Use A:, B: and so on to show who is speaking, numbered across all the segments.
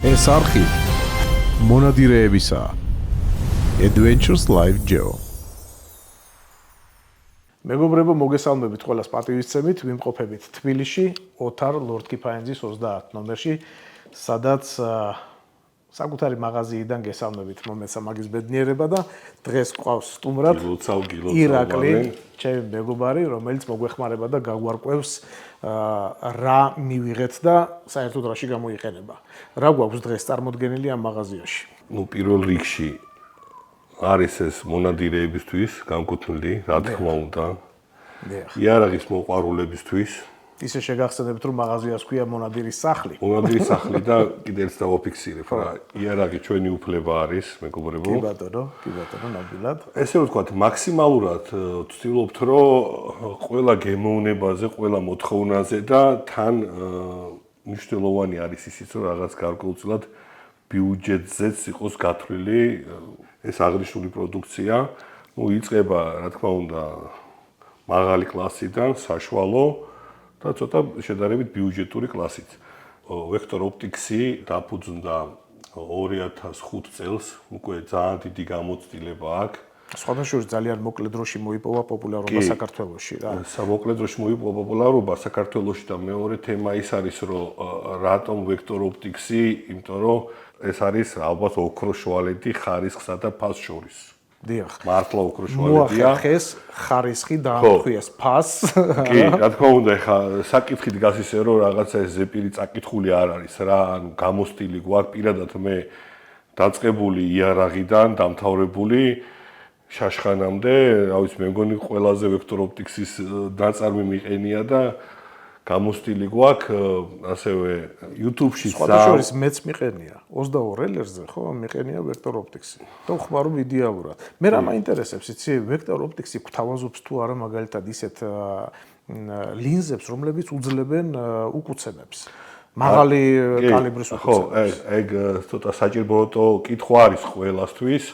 A: ეს არხი მონადირეებისა Adventures Live Geo. მეგობრებო, მოგესალმებით ყველას პატივისცემით, ვიმყოფებით თბილისში, ოთარ ლორდ კიფაენძის 30 ნომერში, სადაც საკუთარი მაღაზიიდან გესალმებით მომეცა მაგის ბედნიერება და დღეს ყავს სტუმრად ირაკლი, ჩემი მეგობარი, რომელიც მოგვეხმარება და გაგვარკვევს რა მივიღეთ და საერთოდ რაში გამოიყენება. რა გვაქვს დღეს წარმოდგენილი ამ მაღაზიაში?
B: პირველ რიგში არის ეს მონადირეებისთვის განკუთვნილი, რა თქმა უნდა. იარაღის მოყვარულებისთვის.
A: ისე შეგახსენებთ, რომ მაღაზიას ქვია მონადირის სახლი.
B: მონადირის სახლი და კიდეც დავაფიქსირებ, რა იარაღი ჩვენი უფლება არის, მეგობრებო.
A: კი ბატონო, ნამდვილად.
B: ესე ვთქვათ, მაქსიმალურად ვცდილობთ, რომ ყველა გემოვნებაზე, ყველა მოთხოვნაზე და თან მნიშვნელოვანი არის ისიც, რომ რაღაც გარკვეულწილად ბიუჯეტზეც იყოს გათვლილი ეს აღნიშნული პროდუქცია. იწყება, რა თქმა უნდა, მაღალი კლასიდან, საშუალო და ცოტა შედარებით ბიუჯეტური კლასით. Vector Optics-ი დაფუძნდა 2005 წელს, უკვე ძალიან დიდი გამოცდილება აქვს.
A: სხვადასხვა ძალიან მოკლე დროში მოიპოვა პოპულარობა საქართველოში რა.
B: მოკლე დროში მოიპოვა პოპულარობა საქართველოში და მეორე თემა ის არის, რომ რატომ Vector Optics-ი, იმიტომ რომ ეს არის ალბათ ოქროს შუალედი ხარისხსა და ფასს შორის.
A: დიახ.
B: მართლა ოქროს შუალედია.
A: მოახერხეს ხარისხი დაამტყვიეს ფასს.
B: კი, რა თქმა უნდა, ხა საკითხი დგას ისე, რომ რაღაცა ეს ზეპირი წაკითხული არ არის რა, ანუ გამოსტილი გვაქვს პირადად მე დაწყებული იარაღიდან დამთავრებული შაშხანამდე, რა ვიცი, მე მგონი ყველაზე Vector Optics-ის ნაწარმი მიყენია და გამოსტილი გვაქვს, ასევე YouTube-ში
A: სხვადასხვა მეც მიყენია 22 ლერზე, ხო, მიყენია Vector Optics-ი. და ხმარო იდეალურად. მე რა მაინტერესებს, იცი, Vector Optics-ი გვთავაზობს თუ არა მაგალითად ისეთ ლინზებს, რომლებიც უძლებენ უკუცემებს. მაღალი კალიბრის უკუცემებს.
B: ხო, ეგ ცოტა საჭიროებო კითხვა არის ყველასთვის.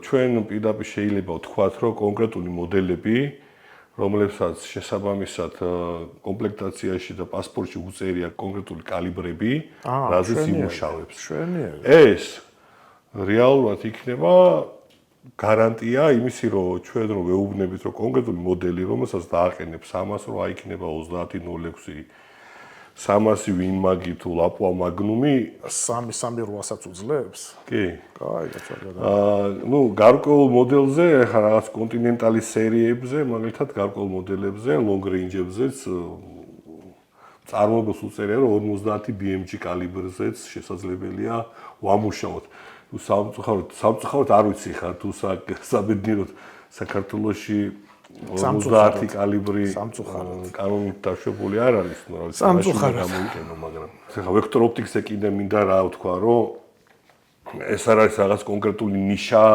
B: ჩვენ პირდაპირ შეიძლება ვთქვათ, რომ კონკრეტული მოდელები რომლებსაც შესაბამისად კომპლექტაციაში და პასპორტში უწერია კონკრეტული კალიბრები, რაზეც იმუშავებს. ეს რეალურად იქნება გარანტია იმისი, რომ ჩვენ რომ ვეუბნებით, რომ კონკრეტული მოდელი, რომელსაც დააყენებს 300, რომ აიქნება 3006 300 ვინმაგი თუ ლაპუა მაგნუმი
A: 338-საც უძლებს?
B: კი.
A: კაი, კაცო.
B: გარკვეულ მოდელზე, ხა რაღაც კონტინენტალის სერიებზე, მაგალითად გარკვეულ მოდელებზე, long range-ებზეც წარმოებულს უწერია, რომ 50 BMG კალიბრზეც შესაძლებელია ვამუშაოთ. თუ სამწუხაროდ არ ვიცი ხა თუ საბედნიეროდ საქართველოში 50 კალიბრი კანონით დაშვებული არ არის, ნუ რა ვიცი, გამოიყენო, მაგრამ ხა Vector Optics-ზე კიდე მინდა რა ვთქვა, რომ ეს არ არის რაღაც კონკრეტული ნიშა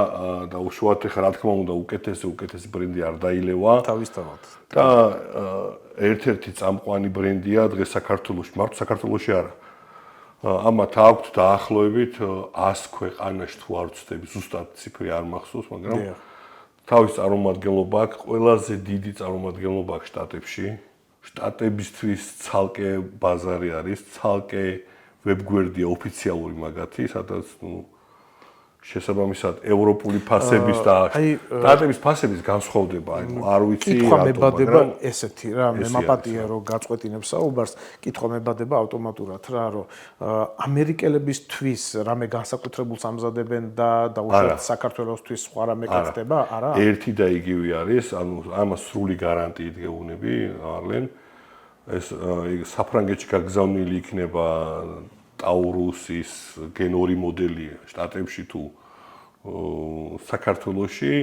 B: და უშუალოდ ხა რა თქმა უნდა უკეთესი ბრენდი არ დაილევა
A: თავისთავად.
B: და ერთ-ერთი წამყვანი ბრენდია დღეს საქართველოში, მარტო საქართველოში არა. ამათ აქვთ დაახლოებით 100 ქვეყანაში თუ არ ვცდები, ზუსტად ციფრი არ მახსოვს, მაგრამ თავის წარმომადგენლობა აქვს, ყველაზე დიდი წარმომადგენლობა აქვს შტატებში. შტატებისთვის ცალკე ბაზარი არის, ცალკე ვებგვერდია ოფიციალური მაგათი, სადაც შესაბამისად ევროპული ფასების და შტატების ფასების განსხვავდება, არ ვიცი
A: კითხვა მებადება ესეთი რა, მე მაპატია რომ გაწყვეტინებს საუბარს, კითხვა მებადება ავტომატურად რა, რომ ამერიკელებისთვის რამე განსაკუთრებულს ამზადებენ და უშუალოდ საქართველოსთვის სხვა რამე კეთდება, არა?
B: ერთი და იგივე არის, ანუ ამას სრული გარანტიით გეუბნები, არლენ. ეს საფრანგეთში გაგზავნილი იქნება ტაურუსის Gen 2 მოდელი შტატებში თუ საქართველოში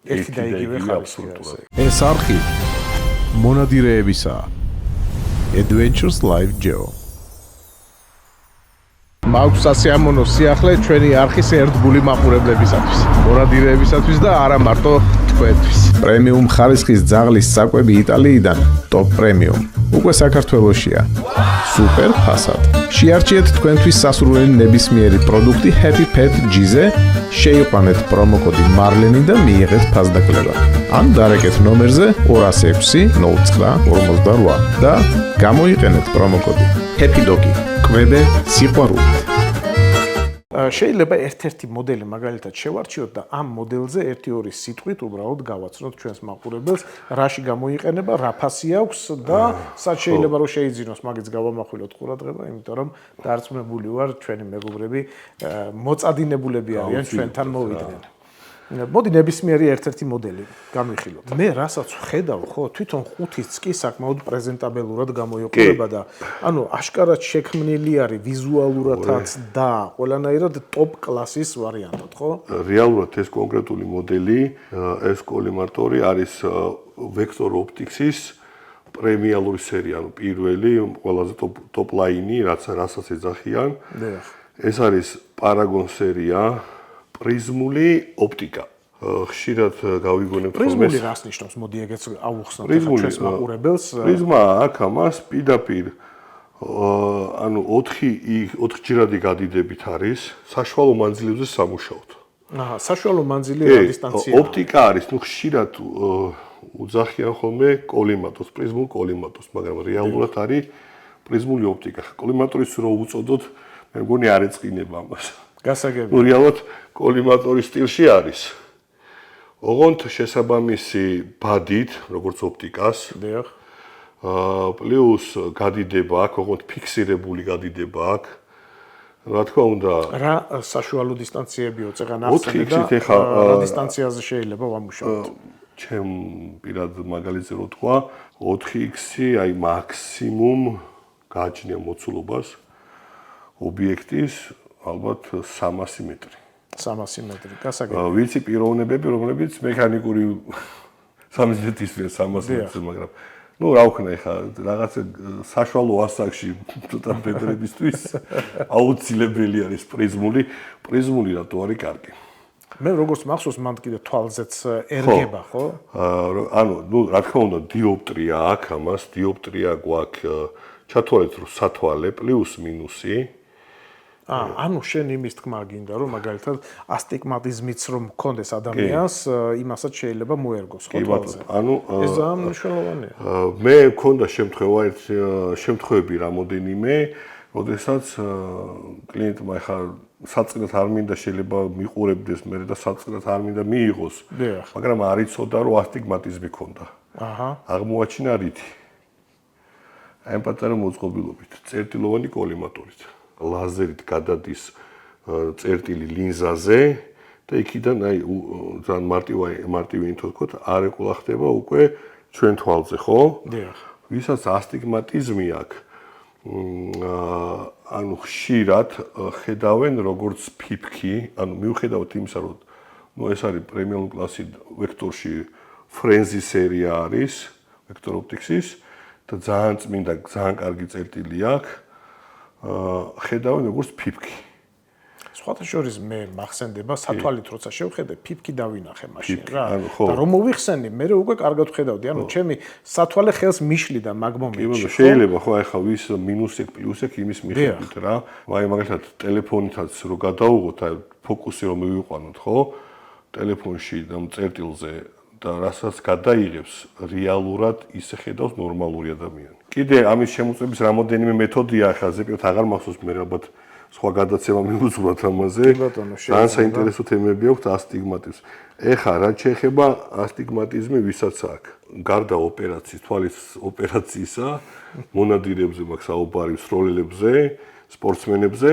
A: ერთი და იგივე აბსოლუტურად. ეს არხი მონადირეებისა Adventures Live Geo. მაქვს სასიამოვნო სიახლე ჩვენი არხის ერთგული მაყურებლებისათვის, მონადირეებისათვის და არა მარტო თქვენთვის. პრემიუმ ხარისხის ძაღლის საკვები იტალიიდან, Top Premium. უკვე საქართველოშია. Super ფასად. შეარჩიეთ თქვენთვის სასურველი ნებისმიერი პროდუქტი Happy Pet G-ზე, შეიყვანეთ პრომოკოდი Marleni და მიიღეთ ფასდაკლება. ან დარეკეთ ნომერზე 206 09 48 და გამოიყენეთ პრომოკოდი Happy Doggy. კვებე სიყვარულით.
C: შეიძლება ერთ-ერთი მოდელი მაგალითად შევარჩიოთ და ამ მოდელზე 1-2 სიტყვით უბრალოდ გავაცნოთ ჩვენს მაყურებელს, რაში გამოიყენება, რა ფასი აქვს და სად შეიძლება რომ შეიძინოს, მაგიც გავამახვილოთ ყურადღება, იმიტომ რომ დარწმუნებული ვარ, ჩვენი მეგობრები მოწადინებულები არიან ჩვენთან მოვიდნენ. მოდი ნებისმიერი ერთ-ერთი მოდელი გამიხილოთ. მე რასაც ხედავ, ხო, თვითონ 5-იც კი საკმაოდ პრეზენტაბელურად გამოიყურება და ანუ აშკარად შექმნილი არის ვიზუალურადაც და ყველანაირად ტოპ კლასის ვარიანტად, ხო?
B: რეალურად ეს კონკრეტული მოდელი, ეს კოლიმატორი არის Vector Optics-ის პრემიალური სერია, ანუ პირველი, ყველაზე ტოპ ლაინი, რასაც ეძახიან. ეს არის Paragon სერია. პრიზმული ოპტიკა. ხშირად გავიგონებთ რომ
C: პრიზმული რას ნიშნავს? მოდი ეგეც ავუხსნათ ჩვენს მაყურებელს.
B: პრიზმა აქ ამას პირდაპირ ანუ 4 გადიდებით არის, საშუალო მანძილებზე სამუშაოდ.
C: აჰა, საშუალო მანძილი რა დისტანცია?
B: ოპტიკა არის, ну ხშირად უძახიან ხოლმე კოლიმატორს, პრიზმულ კოლიმატორს, მაგრამ რეალურად არის პრიზმული ოპტიკა. კოლიმატორის რო უწოდოთ, მე მგონი არ ეწყინება ამას.
C: გასაგებია.
B: ну რეალურად კოლიმატორის სტილში არის. ოღონდ შესაბამისი ბადით, როგორც ოპტიკას.
C: დიახ.
B: პლუს გადიდება აქვს, ოღონდ ფიქსირებული გადიდება აქვს. რა თქმა უნდა,
C: რა საშუალო დისტანციებიო წეღან ახსენე და რა დისტანციაზე შეიძლება ვამუშაოთ?
B: ჩემ პირად მაგალითზე რო თქვა, 4x-ი აი მაქსიმუმ გააჩნია მოცულობას ობიექტის ალბათ 300 მეტრი.
C: 300 მეტრი, გასაგებია.
B: ვიცი პიროვნებები, რომლებიც მექანიკური სამიზნეისია 300 მეტრზე, მაგრამ ну რა ვქნა ეხა რაღაცა საშუალო ასაკში ცოტა ბედრებისთვის აუცილებელი არის პრიზმული რატო არის კარგი.
C: მე როგორც მახსოვს, მან კიდე თვალზეც ერგება, ხო?
B: ანუ ну რა თქმა უნდა დიოპტრია აქვს, ამას დიოპტრია გვაქვს, ჩათვალეთ რომ სათვალე პლუს მინუსი.
C: ანუ შენ იმის თქმა გინდა რომ მაგალითად ასტიგმატიზმიც რომ მქონდეს ადამიანს, იმასაც შეიძლება მოერგოს, ხო თვალზე?
B: ანუ
C: ეს ძალიან მნიშვნელოვანია.
B: მე მქონდა შემთხვევები რამოდენიმე, როდესაც კლიენტმა ეხა საწყინათ არ მინდა შეიძლება მიყურებდეს მე და საწყინათ არ მინდა მიიღოს. მაგრამ არ იცოდა რომ ასტიგმატიზმი ქონდა.
C: აჰა.
B: აღმოაჩინა რითი. აი პატარა მოწყობილობით, წერტილოვანი კოლიმატორით. ლაზერით გადადის წერტილი ლინზაზე და იქიდან აი ძალიან მარტივი ინფო თქოთ არ ეყოლა ხდება უკვე ჩვენ თვალზე, ხო?
C: დიახ.
B: ვისაც ასტიგმატიზმი აქვს, ანუ ხშირად ხედავენ როგორც ფიფქი, ანუ მიუხედავად იმისა, რომ ну ეს არის პრემიუმ კლასი ვექტორში ფრენზი სერია არის, Vector Optics-ის და ძალიან წმინდა, ძალიან კარგი წერტილი აქვს. ხედავენ როგორც ფიფკი.
C: სხვათა შორის მე მახსენდება სათვალით როცა შევხედე, ფიფკი დავინახე მაშინ რა. და რომ მოვიხსენი, მე უკვე კარგად ვხედავდი. ანუ ჩემი სათვალე ხელს მიშლიდა მაგ მომენტში.
B: შეიძლება ხო ახლა ვის მინუსი პლუსი იმის მიხედვით რა. აი მაგალითად ტელეფონითაც რო გადავუღოთ, აი ფოკუსი რომ მივიყვანოთ, ხო? ტელეფონში და წერტილზე და რასაც გადაიღებს, რეალურად ისე ხედავს ნორმალური ადამიანი. კიდე ამის შემოწმების რამოდენიმე მეთოდია, ახლა ზეპირად აღარ მახსოვს მე ალბათ სხვა გადაცემა მივუძვრათ ამაზე. ძალიან საინტერესო თემები აქვს ასტიგმატიზმს. ეხლა რაც შეეხება ასტიგმატიზმი, ვისაც აქვს? გარდა ოპერაციის, თვალის ოპერაციისა, მონადირებზე მაქვს საუბარი, სროლელებზე, სპორტსმენებზე,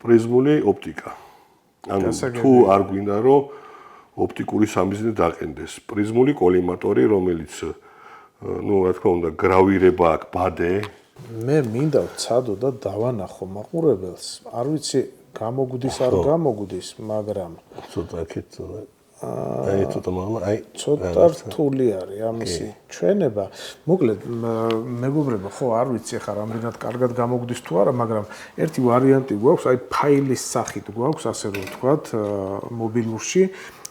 B: პრიზმული ოპტიკა. ანუ თუ არ გვინდა რომ ოპტიკური სამიზნე დაყენდეს, პრიზმული კოლიმატორი, რომელიც ну, რა თქმა უნდა, გრავირება აქვს ბადე.
C: მე მინდა ვცადო და დავანახო მაყურებელს. არ ვიცი, გამოგვდის არ გამოგვდის, მაგრამ
B: ცოტა აქეთ აი ცოტა მაღლა, აი
C: ცოტა რთული არის ამისი ჩვენება. მოკლედ, მეგობრებო, ხო, არ ვიცი ახლა რამდენად კარგად გამოგვდის თუ არა, მაგრამ ერთი ვარიანტი გვაქვს, აი ფაილის სახით გვაქვს, ასე რომ ვთქვათ, მობილურში.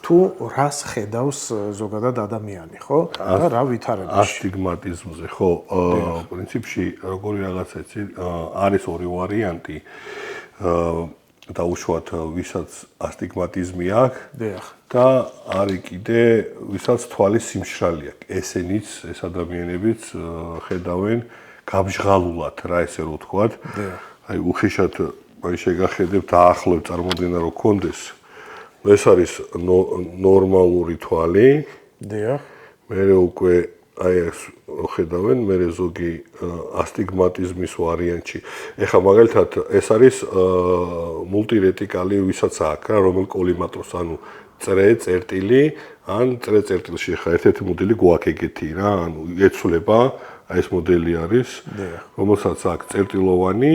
C: თუ რას ხედავს ზოგადად ადამიანი, ხო? და რა ვითარებაში?
B: ასტიგმატიზმზე, ხო, პრინციპში როგორი რაღაცა იცი, არის ორი ვარიანტი. დაუშვათ ვისაც ასტიგმატიზმი აქვს.
C: დიახ.
B: და არის კიდე ვისაც თვალის სიმშრალე აქვს. ესენიც ეს ადამიანებიც ხედავენ გაბჟღალულად, რა ესე რომ ვთქვათ. აი უხეშად აი შეგახედებთ დაახლოებით წარმოუდგენა რომ კონდეს. ეს არის ნორმალური თვალი.
C: დიახ.
B: მე უკვე აი ეს ხედავენ, მე ზოგი ასტიგმატიზმის ვარიანტი. ეხლა მაგალითად ეს არის მულტირეტიკალი, ვისაც აქვს რა, რომელ კოლიმატორს, ანუ წერტილი, ან წერტილში ხა ერთ-ერთი მოდელი გვაქვს ეგეთი რა, ანუ ეცვლება, აი ეს მოდელი არის, რომელსაც აქვს წერტილოვანი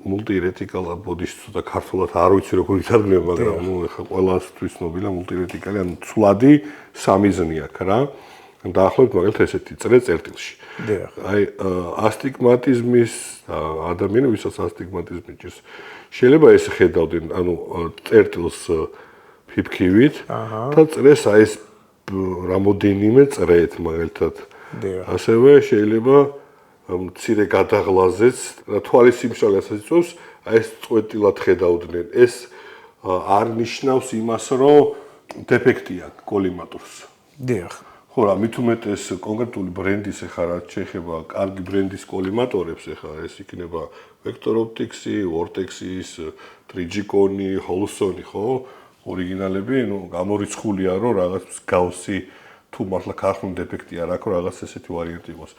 B: multi-retical bodies ცოტა ქართულად არ ვიცი როგორ ითარგმნება, მაგრამ ნუ ეხლა ყველასთვის ცნობილია multi-retical, ანუ ცვლადი სამიზნე აქვს რა. დაახლოებით მაგალითად ესეთი წერტილში. აი ასტიგმატიზმის ადამიანები, ვისაც ასტიგმატიზმი ჭირს, შეიძლება ეს ხედავდნენ, ანუ წერტილს ფიფქივით და წერეს აი ეს რამოდენიმე წერეთ მაგალითად. ასევე შეიძლება მცირე გადაღლაზეც თვალის სიმშრალეს იწვევს, აი ეს წვეტილად ხედავდნენ. ეს არ ნიშნავს იმას, რომ დეფექტი აქვს კოლიმატორს.
C: დიახ.
B: ხო რა, მით უმეტეს კონკრეტული ბრენდის ეხლა რაც შეეხება კარგი ბრენდის კოლიმატორებს, ეხლა ეს იქნება Vector Optics-ი, Vortex-ის, Trigicon-ი, Holson-ი, ხო? ორიგინალები, ნუ გამორიცხულია, რომ რაღაც მსგავსი თუ მართლა ქართული დეფექტი არ აქვს, რაღაც ესეთი ვარიანტი იყოს.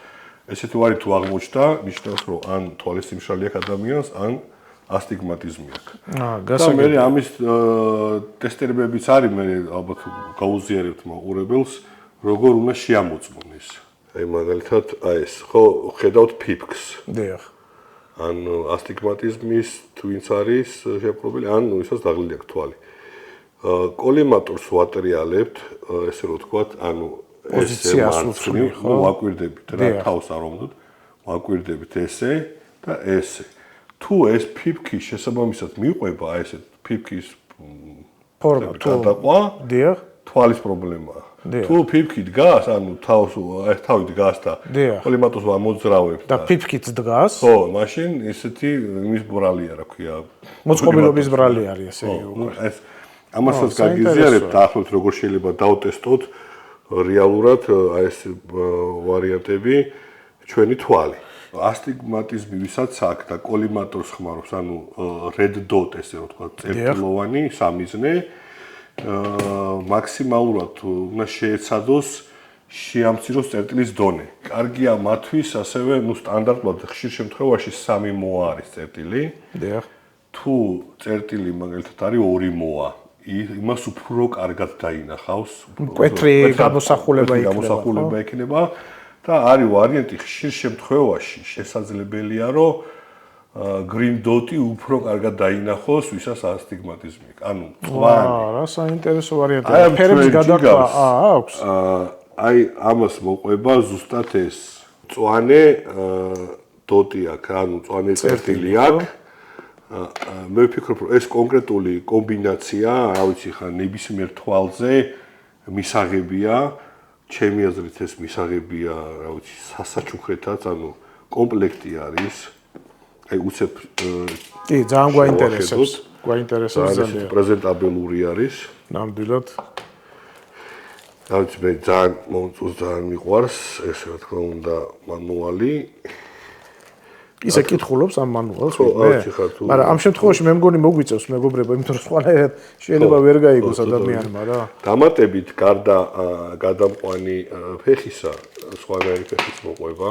B: ესეთი ვარიანტი თუ აღმოჩნდა, ნიშნავს, რომ ან თვალის სიმშრალე აქვს ადამიანს, ან ასტიგმატიზმი აქვს. და მე ამის ტესტირებებიც არის, მე ალბათ გაუზიარებთ მაყურებელს, როგორ უნდა შეამოწმონ ეს. აი მაგალითად, აი ეს, ხო, ხედავთ ფიფქს.
C: დიახ.
B: ან ასტიგმატიზმის twins არის შეპყრობილი, ან ისაც დაღლილი აქვს თვალი. კოლიმატორს ვატრიალებთ, ესე რომ ვთქვათ, ანუ
C: პოზიციას უცვლი, ხო?
B: ვაკვირდებით რა, თავს არ ვამბობთ, ვაკვირდებით ესე და ესე. თუ ეს ფიფქი შესაბამისად მიყვება, აი ესე ფიფქის
C: ფორმა თუ
B: გადაყვა,
C: დიახ,
B: თვალის პრობლემაა. თუ ფიფქი დგას, ანუ თავს ეს თავი დგას და კოლიმატორს ამოძრავებთ
C: და ფიფქიც დგას,
B: ხო, მაშინ ესეთი იმის ბრალია, რა ქვია,
C: მოწყობილობის ბრალი არის ესე უკვე.
B: ეს ამასაც გაგიზიარებთ, დაახლოებით როგორ შეიძლება დავტესტოთ რეალურად აი ეს ვარიანტები ჩვენი თვალი. ასტიგმატიზმი ვისაც აქვს და კოლიმატორს ხმარობს, ანუ red dot ესე რომ ვთქვათ, წერტილოვანი სამიზნე, მაქსიმალურად უნდა შეეცადოს შეამციროს წერტილის დონე. კარგია მათთვის ასევე, ნუ სტანდარტულად ხშირ შემთხვევაში 3 მოა არის წერტილი.
C: დიახ.
B: თუ წერტილი მაგალითად არის 2 მოა, იმას უფრო კარგად დაინახავს.
C: მკვეთრი გამოსახულება
B: იქნება და არის ვარიანტი ხშირ შემთხვევაში შესაძლებელია, რომ green dot-ი უფრო კარგად დაინახოს, ვისაც ასტიგმატიზმი აქვს. ანუ მწვანე.
C: რა საინტერესო ვარიანტია. ფერების გადაყვა აქვს?
B: აი ამას მოყვება ზუსტად ეს მწვანე dot-ი აქვს, ანუ მწვანე წერტილი აქვს. მე ვფიქრობ, რომ ეს კონკრეტული კომბინაცია, რა ვიცი ხა, ნებისმიერ თვალზე მისაღებია, ჩემი აზრით ეს მისაღებია, რა ვიცი, სასაჩუქრეთაც, ანუ კომპლექტი არის. აი უცებ
C: კი, ძალიან გვაინტერესებს. გვაინტერესებს ძალიან.
B: პრეზენტაბელური არის.
C: ნამდვილად.
B: რა ვიცი, მე ძალიან მიყვარს, ესე რა თქმა უნდა, მანუალი.
C: ისე კითხულობს ამ მანუალს მე. მაგრამ ამ შემთხვევაში მე მგონი მოგვიწევს მეგობრებო, იმიტომ რომ სხვანაირად შეიძლება ვერ გაიგოს ადამიანმა რა.
B: დამატებით გარდა გადამყვანი ფეხისა, სხვანაირი ფეხის მოყვება,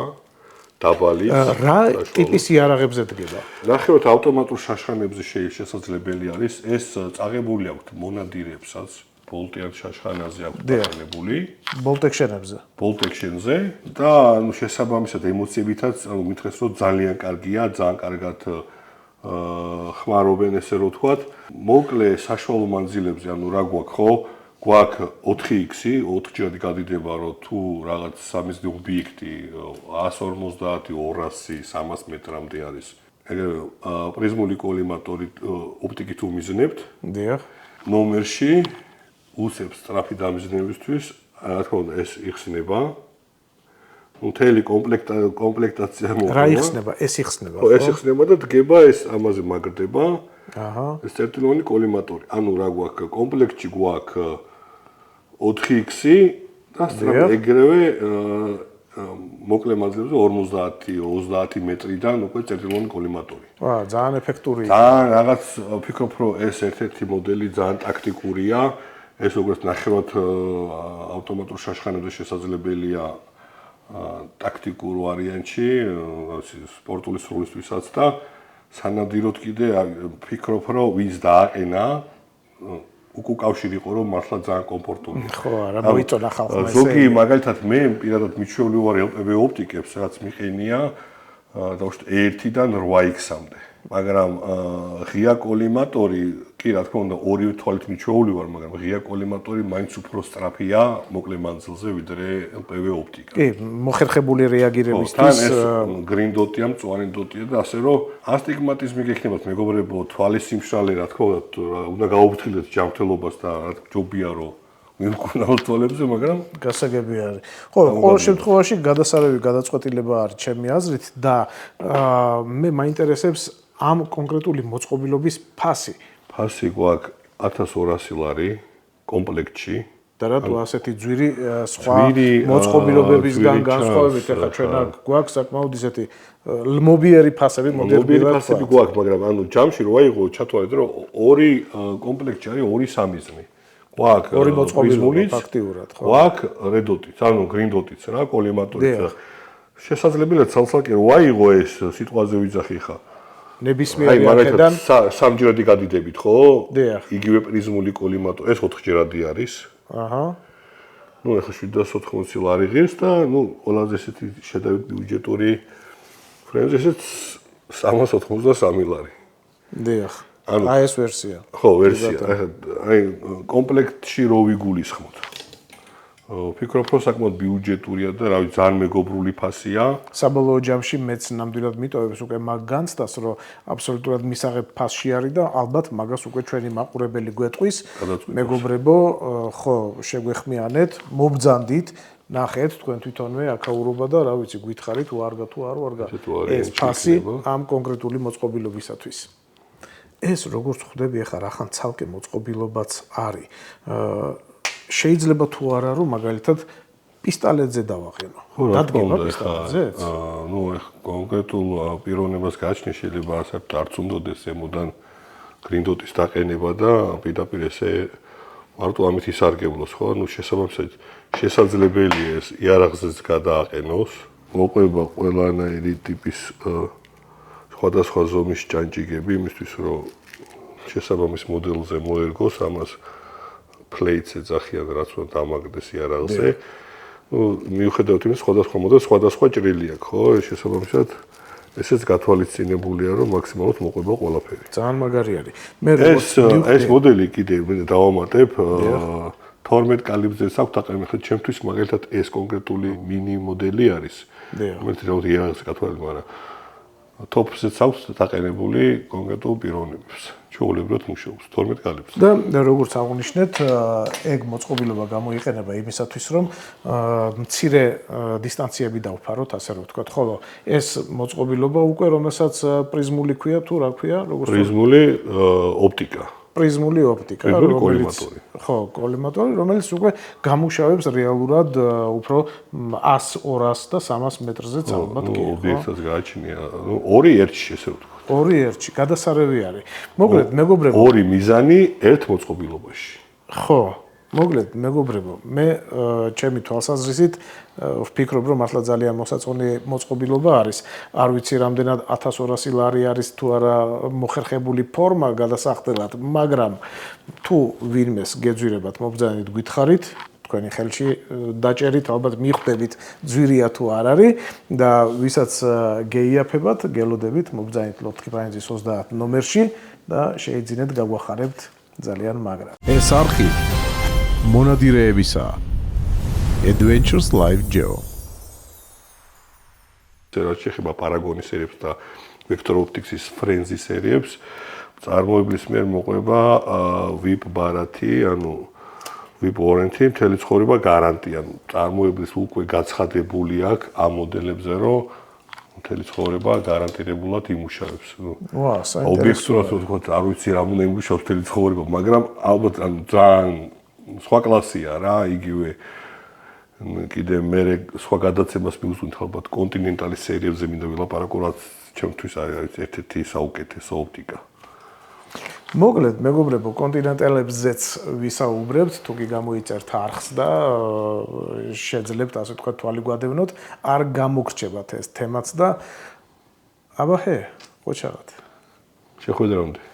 B: დაბალი.
C: რა ტიპის იარაღებზე დგება?
B: ნახევარად ავტომატურ შაშხანებზე შესაძლებელი არის, ეს წაღებული აქვს მონადირეებსაც. ბოლტიან შაშხანაზე აქვს დაყენებული.
C: Bolt action-ებზე.
B: Bolt action-ზე და ანუ შესაბამისად ემოციებითაც ანუ მითხრეს რომ ძალიან კარგია, ძალიან კარგად ხმარობენ ესე რომ ვთქვათ. მოკლე საშუალო მანძილებზე, ანუ რა გვაქვს ხო? გვაქვს 4x-ი, 4-ჯერ გადიდება რომ თუ რაღაც სამიზნე ობიექტი 150, 200, 300 მეტრამდე არის. ეგრევე პრიზმული კოლიმატორი ოპტიკით უმიზნებთ.
C: დიახ.
B: ნომერში უცებს სწრაფი დამიზნებისთვის, რა თქმა უნდა, ეს იხსნება. მთელი კომპლექტაცია მოხდება.
C: რა იხსნება? ეს იხსნება.
B: ხო, ეს იხსნება და დგება ეს ამაზე მაგრდება.
C: აჰა.
B: ეს წერტილოვანი კოლიმატორი. ანუ რა გვაქვს? კომპლექტში გვაქვს 4x-ი და ეგრევე მოკლე მანძილზე 50-30 მეტრიდან უკვე წერტილოვანი კოლიმატორი.
C: ძალიან ეფექტურია.
B: ძალიან რაღაც ვფიქრობ, რომ ეს ერთ-ერთი მოდელი ძალიან ტაქტიკურია. ეს როგორც ნახევრად ავტომატურ შაშხანებზე შესაძლებელია ტაქტიკურ ვარიანტში, სპორტული სრულისთვისაც და სანადიროდ კიდე ვფიქრობ, რომ ვინც დააყენა უკავშირ იყო, რომ მართლა ძალიან კომფორტულია.
C: ხო, არა მოიწონა ხალხმა ესე.
B: ზოგი მაგალითად მე პირადად მიჩვეული ვარ LPV ოპტიკებს, რაც მიყენია დავუშვათ 1-დან 8x-მდე. მაგრამ ღია კოლიმატორი, კი რა თქმა უნდა, ორივე თვალით მიჩვეული ვარ, მაგრამ ღია კოლიმატორი მაინც უფრო სწრაფია მოკლე მანძილზე ვიდრე LPV ოპტიკა.
C: კი, მოხერხებული რეაგირებისთვის
B: თან ეს green dot-ია, მწვანე dot-ია და ასე რომ ასტიგმატიზმი გექნებათ მეგობრებო, თვალის სიმშრალე რა თქმა უნდა გაუფრთხილდეთ ჯანმრთელობას და რა ჯობია რომ მივკვნაოთ თვალებზე, მაგრამ
C: გასაგები არის. ხო, ყოველ შემთხვევაში გადასარევი გადაწყვეტილება არის ჩემი აზრით და მე მაინტერესებს ამ კონკრეტული მოწყობილობის ფასი.
B: ფასი გვაქვს 1200 ლარი კომპლექტში.
C: და რა თუ ასეთი ძვირი სხვა მოწყობილობებისგან განსხვავებით, ახლა ჩვენ გვაქვს საკმაოდ ისეთი ლმობიერი ფასები, მოდერნული
B: ფასები გვაქვს, მაგრამ ანუ ჯამში რო აიღო ჩათვალეთ, რომ ორი კომპლექტი არის 2 სამიზნე. გვაქვს
C: ორი მოწყობილობა ფაქტიურად, ხო?
B: გვაქვს რედოტიც, ანუ green dot-იც რა, კოლიმატორიც. შესაძლებელია ცალ-ცალკე რო აიღო ეს სიტყვაზე ვიძახი ხა.
C: ნებისმიერი აქედან
B: სამჯერადი გადიდებით, ხო?
C: დიახ.
B: იგივე პრიზმული კოლიმატორი, ეს 4ჯერადი არის.
C: აჰა.
B: ნუ ეხლა 780 ლარი ღირს და ნუ ყველაზე ესეთი შედარებით ბიუჯეტური ფრენზე ესეც 383 ლარი.
C: დიახ. აი ეს ვერსია.
B: ხო, ვერსია. აი კომპლექტში რო ვიგულისხმოთ. ვფიქრობ, რომ საკმაოდ ბიუჯეტურია და რავი, ძალიან მეგობრული ფასია.
C: საბოლოო ჯამში მეც ნამდვილად მიტოვებს უკვე მაგ განცდას, რომ აბსოლუტურად მისაღებ ფასში არის და ალბათ მაგას უკვე ჩვენი მაყურებელი გვეტყვის. მეგობრებო, ხო, შეგვეხმიანეთ, მობძანდით, ნახეთ თქვენ თვითონვე აკაურობა და რა ვიცი, გითხარით უარგა თუ არ უარგა ეს ფასი ამ კონკრეტული მოწყობილობისათვის. ეს როგორც ხვდები ახლა რახან ცალკე მოწყობილობაც არის. შეიძლება თუ არა რომ მაგალითად პისტოლეტზე დავაყენო. დადგება პისტოლეტზეც?
B: ნუ კონკრეტულ პიროვნებას გააჩნია შეიძლება ასეთ არც უნდადეს ემოდან green dot-ის დაყენება და პირდაპირ ესე მარტო ამით ისარგებლოს, ხო? ნუ შესაბამისად შესაძლებელია ეს იარაღზეც გადააყენოს. მოყვება ყველანაირი ტიპის სხვადასხვა ზომის ჭანჭიგები იმისთვის რომ შესაბამის მოდელზე მოერგოს ამას plate-ზე ძახიან რაც უნდა დამაგდეს იარაღზე. ნუ მიუხედავად იმის სხვადასხვა მოდელს სხვადასხვა ჭრილი აქვს, ხო? შესაბამისად ესეც გათვალისწინებულია რომ მაქსიმალურად მოყვება ყველაფერი.
C: ძალიან მაგარი არის. მე
B: ეს მოდელი კიდე დავამატებ 12 კალიბრზეც აქვს დაყენებული. ჩემთვის მაგალითად ეს კონკრეტული მინი მოდელი არის. რომელიც რაუთ იარაღზე გათვალილი, მაგრამ ტოპზეც აქვს დაყენებული კონკრეტულ პიროვნებებს. ჩვეულებრივად მუშაობს 12 კალიბრზე.
C: და როგორც აღნიშნეთ, ეგ მოწყობილობა გამოიყენება იმისათვის, რომ მცირე დისტანციები დავფაროთ, ასე რომ ვთქვათ, ხოლო ეს მოწყობილობა უკვე რომელსაც პრიზმული ქვია თუ რა ქვია, როგორც
B: პრიზმული ოპტიკა.
C: პრიზმული ოპტიკა,
B: რომელიც
C: ხო, კოლიმატორი, რომელიც უკვე გამუშავებს რეალურად უფრო 100, 200 და 300 მეტრზეც ალბათ კი, ხო?
B: ობიექტსაც გააჩნია, ნუ 2-1-ში ესე ვთქვათ.
C: 2-1-ში გადასარევი არის. მოკლედ, მეგობრებო,
B: 2 მიზანი ერთ მოწყობილობაში.
C: ხო, მოკლედ, მეგობრებო, მე ჩემი თვალსაზრისით ვფიქრობ, რომ მართლა ძალიან მოსაწყობი მოწყობილობა არის. არ ვიცი, რამდენად 1200 ლარი არის თუ არა მოხერხებული ფორმა გადასახდელად, მაგრამ თუ ვინმეს გეძვირებათ, მობძანით გითხარით, თქვენი ხელში დაჭერით, ალბათ მიხვდებით ძვირია თუ არ არის და ვისაც გეიაფებათ, გელოდებით, მობძანით ლოთქიფანიძის 30 ნომერში და შეიძინეთ გაგვახარებთ ძალიან მაგრად.
A: ეს არხი მონადირეებისა Adventures Live Geo.
B: რაც შეეხება Paragon-ის სერიებს და Vector Optics-ის Frenzy სერიებს, წარმოებლის მიერ მოყვება VIP ბარათი, ანუ VIP warranty, მთელი ცხოვრება გარანტია. წარმოებლის უკვე გაცხადებული აქვს ამ მოდელებზე, რომ მთელი ცხოვრება გარანტირებულად იმუშავებს.
C: ვა, საინტერესოა.
B: ობიექტურად ვთქვათ, არ ვიცი რა უნდა იმუშავოს მთელი ცხოვრება, მაგრამ ალბათ ძალიან სხვა კლასია რა, იგივე კიდე მე სხვა გადაცემას მივუძღვით ალბათ კონტინენტალის სერიებზე მინდა ვილაპარაკო, რაც ჩემთვის არის ერთ-ერთი საუკეთესო ოპტიკა.
C: მოკლედ, მეგობრებო, კონტინენტალებზეც ვისაუბრებთ, თუ კი გამოიწერთ არხს და შეძლებთ, ასე ვთქვათ, თვალი გვადევნოთ, არ გამოგრჩებათ ეს თემაც და აბა ხე, ყოჩაღად.
B: შეხვედრამდე.